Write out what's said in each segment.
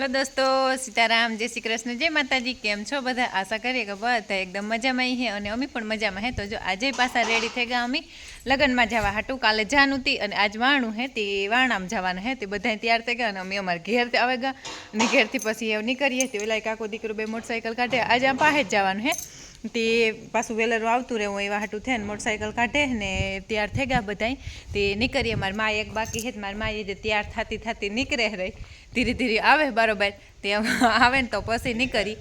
Hello દોસ્તો, સીતારામ, જય શ્રી કૃષ્ણ, જય માતાજી. કેમ છો બધા? આશા કરીએ કે બધા એકદમ મજામાં હે અને અમે પણ મજામાં હે. તો જો આજે પાછા રેડી થઈ ગયા અમે લગ્નમાં જવા હાટું. કાલે જાનું હતી અને આજ વાણું હે તે વાણામાં જવાનું હે તે બધા તૈયાર થઈ ગયા અને અમે અમારા ઘેરથી આવે ગયા અને ઘેરથી પછી એવું નીકળીએ તે પેલા કાકો દીકરો બે મોટરસાઇકલ કાઢે. આજે આમ પાસે જ જવાનું હે તે પાછું વેલરું આવતું રહેવું એવા હાટું થયા ને મોટરસાઇકલ કાઢે ને તૈયાર થઈ ગયા બધા તે નીકળીએ. મારી મા એક બાકી છે, મારી મા એ તૈયાર થતી નીકળે રહી ધીરે ધીરે આવે બરોબર તે આવે ને તો પછી નીકળી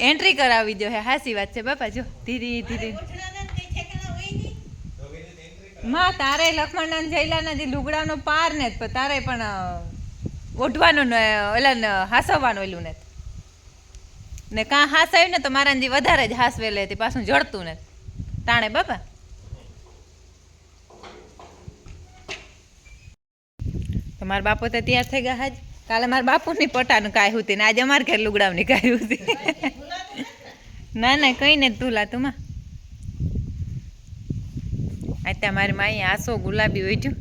એન્ટ્રી કરાવી દો. હે હાસી વાત છે બાપા. જો ધીરે ધીરે માં તારે લક્ષ્મણ જયલાના જે લુગડાનો પાર ને તારે પણ ઓઢવાનું ને ઓલા હાસવવાનું એલું ને ને કાં હાસ આવ્યું ને તો મારા જે વધારે જ હાસ વેલે તે પાછું જડતું ને તાણે બાપા. તો મારા બાપુ તો તૈયાર થઈ ગયા હાજ. કાલે મારા બાપુની પટાનું કાંઈ હતી ને આજે અમારે ઘેર લુગડાવની કાંઈ હતી. ના ના કઈ ને તુલા તુંમાં અત્યારે મારી માઈ આસો ગુલાબી ઓઢ્યું.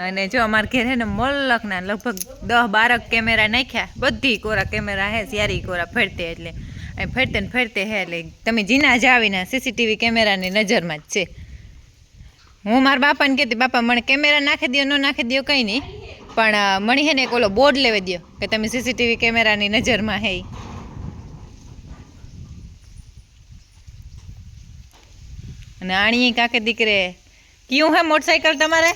અને જો અમારે ઘેર હે ને મલકના લગભગ 10-12 કેમેરા નાખ્યા. બધી કોરા કેમેરા હે, સારી કોરા ફરતે એટલે ફરતે ને ફરતે હે એટલે તમે જીના જ આવીને સીસીટીવી કેમેરાની નજરમાં જ છે. હું મારા બાપાને કહેતી, બાપા મને કેમેરા નાખી દો, ન નાખી દો કંઈ નહીં, પણ મણી હે ને એક ઓલો બોર્ડ લેવા દો કે તમે સીસીટીવી કેમેરાની નજરમાં હે. અને આણી કાકે દીકરે કયું હે મોટરસાઇકલ તમારે?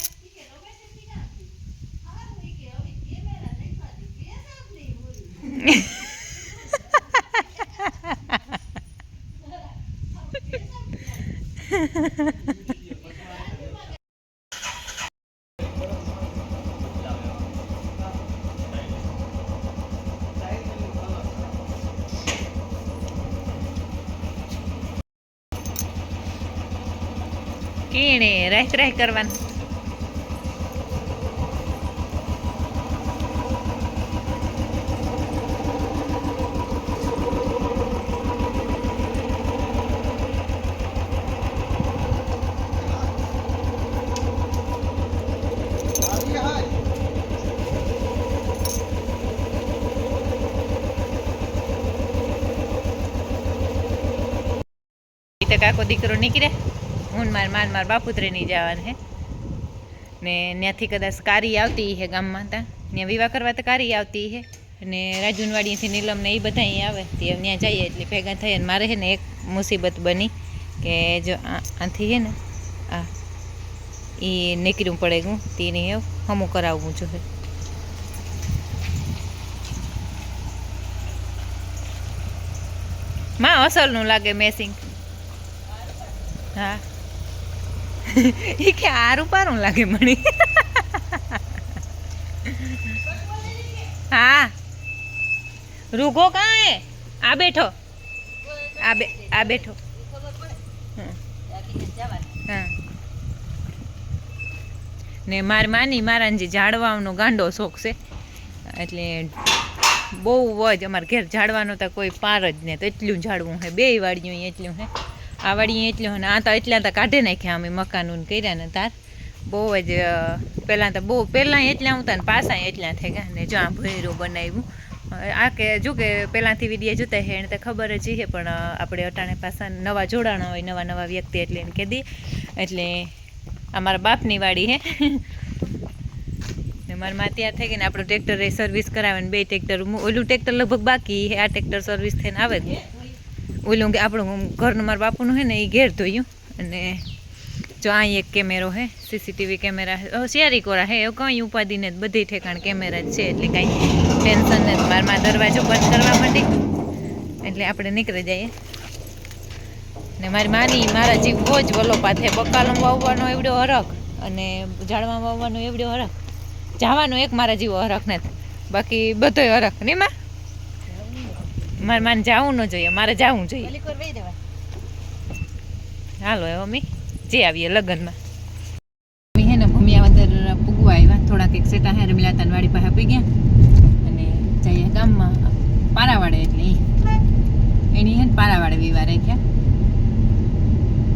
કીણે રાહ કરવાનું. તો કાકો દીકરો નીકળે, હું માર બાપુત્રે નહીં જવાનું હે ને ત્યાંથી કદાચ કારી આવતી હે ગામમાં. ત્યાં વિવાહ કરવા તો કારી આવતી હે અને રાજુનવાડીથી નીલમ ને એ બધા અહીં આવે તે ત્યાં જઈએ એટલે ભેગા થઈએ. ને મારે હે ને એક મુસીબત બની કે જો આથી હે ને આ એ નીકળવું પડે હું તેની એવું હમું કરાવવું જોઈએ. માં અસલનું લાગે મેસિંગ. હા એ કે આરું પારું લાગે મને. હા રૂગો કાં હે? આ બેઠો આ બેઠો. હા ને મારી માની મારા જે ઝાડવાનો ગાંડો શોખ છે એટલે બહુ જ અમારે ઘેર ઝાડવાનો તો કોઈ પાર જ નહીં. તો એટલું ઝાડવું હે, બે વાડીયું એટલું હે, આ વાડીએ એટલું ને આ તો એટલા તો કાઢી નાખ્યા અમે મકાનું કર્યા ને તાર બહુ જ. પહેલાં એટલા આવતા ને પાછા એટલા થઈ ગયા ને જો આ ભૈરું બનાવ્યું. આ કે જો કે પહેલાંથી વિડીયો જોતા હે એને તો ખબર જ છે, પણ આપણે અટાણે પાછા નવા જોડાણા હોય, નવા વ્યક્તિ એટલે એને કહી દઈએ. એટલે અમારા બાપની વાડી હે ને મારા માં તૈયાર થઈ ગઈ ને આપણું ટ્રેક્ટર એ સર્વિસ કરાવે ને 2 ટ્રેક્ટર, ઓલું ટ્રેક્ટર લગભગ બાકી હે, આ ટ્રેક્ટર સર્વિસ થઈને આવે જ. ઓલું કે આપણું ઘરનું મારા બાપુનું હે ને એ ઘેર ધોયું. અને જો અહીં એક કેમેરો હે, સીસીટીવી કેમેરા શિયારી કોરા હે, એવું કંઈ ઉપાધિ ને બધી ઠેકાણ કેમેરા જ છે એટલે કાંઈ ટેન્શન નથી. મારમાં દરવાજો બંધ કરવા માંડી એટલે આપણે નીકળી જઈએ. ને મારી માની મારા જીવ બહુ જ વલો પાથે, બકાલો વાવવાનો એવડો હરખ અને ઝાડવા વાવવાનો એવડો હરખ, જવાનો એક મારા જેવો હરખ નથી, બાકી બધો હરખ નહીં. મારે માને જવું ન જોઈએ, મારે જવું જોઈએ. હાલો હવે અમે જે આવીએ લગ્નમાં. હે ને ભૂમિયાવદર પૂગવા આવ્યા, થોડાક એક સેટા હે રમીલાતાન વાડી પાસે આપી ગયા અને જઈએ ગામમાં પારા. પારાવાડે એટલે એની હે ને પારાવાડે વિવાહ રાખ્યા. ને જો આ ભૈરું બનાવ્યું. આ 2 ટ્રેક્ટર લગભગ બાકી હે, આ ટ્રેક્ટર સર્વિસ થઈને આવે જ. ઓલું કે આપણું ઘરનું મારા બાપુનું હે ને એ ઘેર ધોયું. અને જો અહીં એક કેમેરો હે, સીસીટીવી કેમેરા. શિયારી કોરા હે, એવું કંઈ ઉપાધિ ને બધી ઠેકાણ કેમેરા જ છે એટલે કાંઈ ટેન્શન નથી. મારમાં દરવાજો બંધ કરવા માંડી એટલે આપણે નીકળી જઈએ. ને મારી માની મારા જીવ બહુ જ વલો પાથે, બકાલો વાવવાનો એવડો હરખ અને ઝાડવા વાવવાનો એવડો હરખ, જવાનો એક મારા જેવો હરખ નથી, બાકી બધો હરખ નહીં.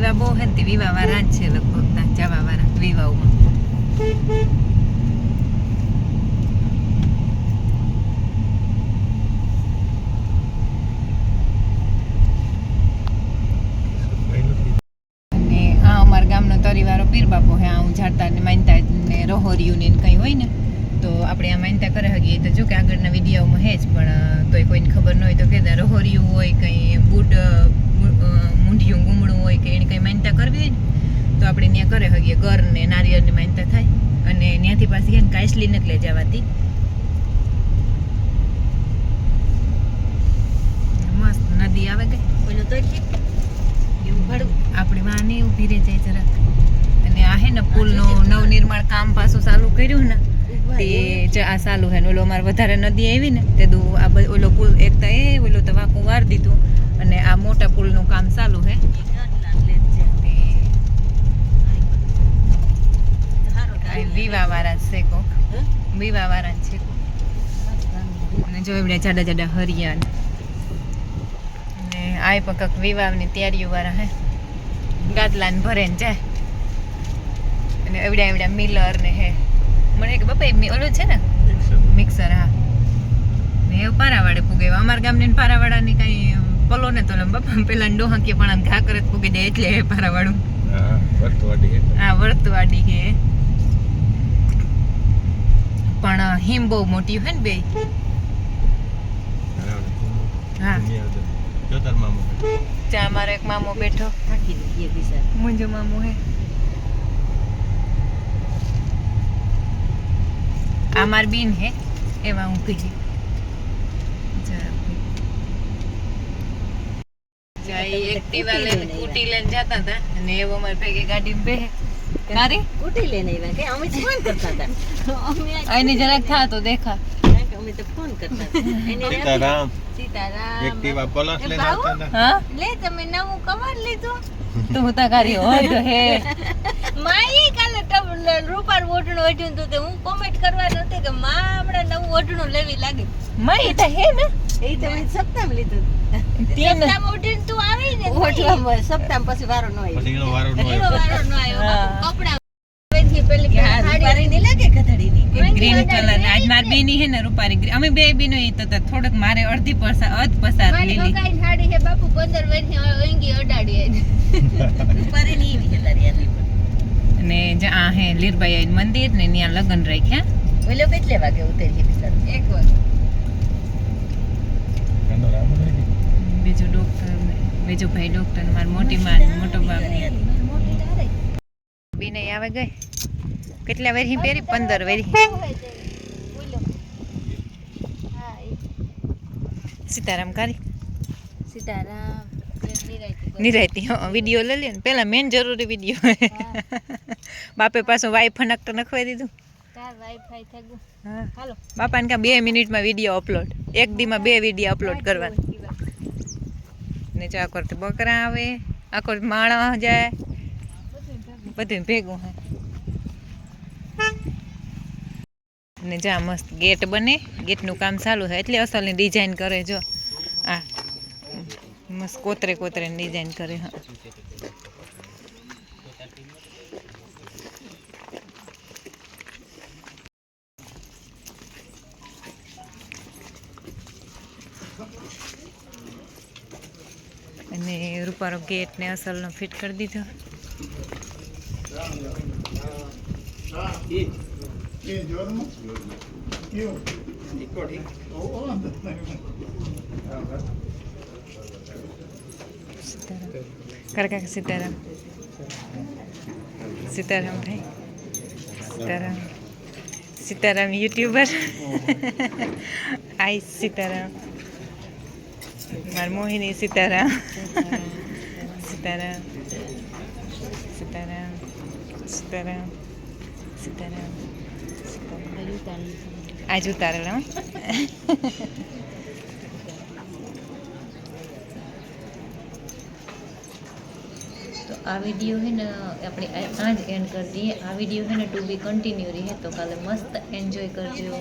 વિવાહ બહુ હે ને વિવાહ વાળા જ છે લગભગ જવા વાળા વિવાહમાં. અને આ અમારા ગામનો તરીવાળો પીર બાપો હે. હું ઝાડતા ને માનતા ને રોહોરિયું ને કંઈ હોય ને તો આપણે આ માનતા કરે હગીએ તો જો કે આગળના વિડીયોમાં હે જ, પણ તોય કોઈને ખબર ન હોય તો કે રોહોરિયું હોય કંઈ બુડ મૂંઢિયું ગુમડું હોય કે એને કંઈ માનતા કરવી હોય ને તો આપણે ત્યાં કરે હગીએ. ઘર ને નારિયેળની માનતા થાય અને ત્યાંથી પાછી છે ને કાંસલી નથી લઈ જવાતી. મસ્ત નદી આવે ગઈ પેલું તો આપણે વાને ઊભી રહી જાય જરાક. અને આ હે ને પુલનું નવનિર્માણ કામ પાછું ચાલુ કર્યું ને તે આ ચાલુ હે ને ઓલો અમારે વધારે નદી આવી ને તે આ ઓલો પુલ એકતા ઓલો તો વાંકું વાર દીધું અને આ મોટા પુલનું કામ ચાલુ હે. વિવાહ વાળા છે કોક, વિવાહ વાળા છે અને જો એવડે જાડા જાડા હરિયા ને આ પકક વિવાહની તૈયારીઓ વાળા હે. ગાદલા ને ભરે ને જાય અને એવડા એવડા મિલર ને હે. મને કે બાપા ઓલું છે ને મિક્સર. હા ને એ પારાવાડે પૂગે. અમારા ગામની પારાવાડાની કઈ પલો ને તો બાપા પેલા ડોહા કે પણ ઘા કરે પૂગી જાય એટલે પારાવાડું. હા વર્તવાડી હે પણ હિમ બહુ મોટી હે ને બે. હા ચા મારો એક મામો બેઠો મુંજો મામો હે. આ માર બીન હે એવા હું કહી એક્ટિવા લઈને સ્કૂટી લઈને જતા હતા અને એવો અમારે ભેગી ગાડીમાં બેહે. તારી સ્કૂટી લઈને આવ્યા કે અમે ફોન કરતા હતા. એની જરાક થા તો દેખા અમે તો ફોન કરતા હતા. સીતારામ સીતારામ એક્ટિવા પ્લસ લઈને આવતા હતા. હા લે તમે નવું કવર લીધું તો હું તા કરી હોય હે માઈ કાલે રૂપાર ઓઢણું ઓઢ્યું તો હું કોમેન્ટ કરવા નહોતી કે માં હમણાં નવું ઓઢણું લેવી લાગી. માઈ તો હે ને એ તમે સપ્તાહ લીધું સપ્તાહ ઓઢીને તું આવી ને ઓઢવા સપ્તાહ પછી વારો ન આવ્યો. પછી એનો વારો ન આવ્યો. કપડા વેચી પેલી સાડી ની લાગે કથડીની ગ્રીન કલર. આજ માર બેની હે ને રૂપારી અમે બે બેનો એ તો થોડક મારે અડધી અધ પસાર લીલી મારી સાડી હે બાપુ 15 વર્ષની ઓંગી અડાડી રૂપારી ની હેલારી અને આ હે લીરબાઈ મંદિર ને ત્યાં લગન રાખ્યા. ઓલો કેટલે વાગે ઉતરી બિચાર 1 વાગે. બીજો ડોક્ટર ને બીજો ભાઈ ડોક્ટર ને મારી મોટી માં મોટો બાપ બીને આવે ગઈ. કેટલા વેરી પહેરી 15 વેરી. સીતારામ કરી સીતારામ નિરાયતી વિડીયો લઈ લે ને પેલા મેન જરૂરી વિડીયો. બાપે પાછું વાઈ ફનકતો નખવાઈ દીધું. હાલો બાપાને કા 2 મિનિટમાં વિડીયો અપલોડ. એક દીમાં 2 વિડીયો અપલોડ કરવાના ને જો આ કરતે બકરા આવે આ કરતે માણા જાય બધું ભેગું હે. ને જા મસ્ત ગેટ બને. ગેટનું કામ ચાલુ છે એટલે અસલની ડિઝાઇન કરે. જો આ મસ્ત કોતરે કોતરે ડિઝાઇન કરે. હા અને રૂપારો ગેટ ને અસલનો ફિટ કરી દીધો. કાકા સીતારામ સીતારામ ભાઈ સીતારામ સીતારામ યુટ્યુબર. આઈ સીતારામ માર મોહિની સીતારામ સીતારામ સીતારામ સીતારામ સીતારામ આજ ઉતારેલા. તો આ વિડીયો है ना આપણે आज એન્ડ કરી દઈએ. આ વિડીયો है ना टू बी कंटिन्यू રહે તો કાલે મસ્ત એન્જોય કરજો.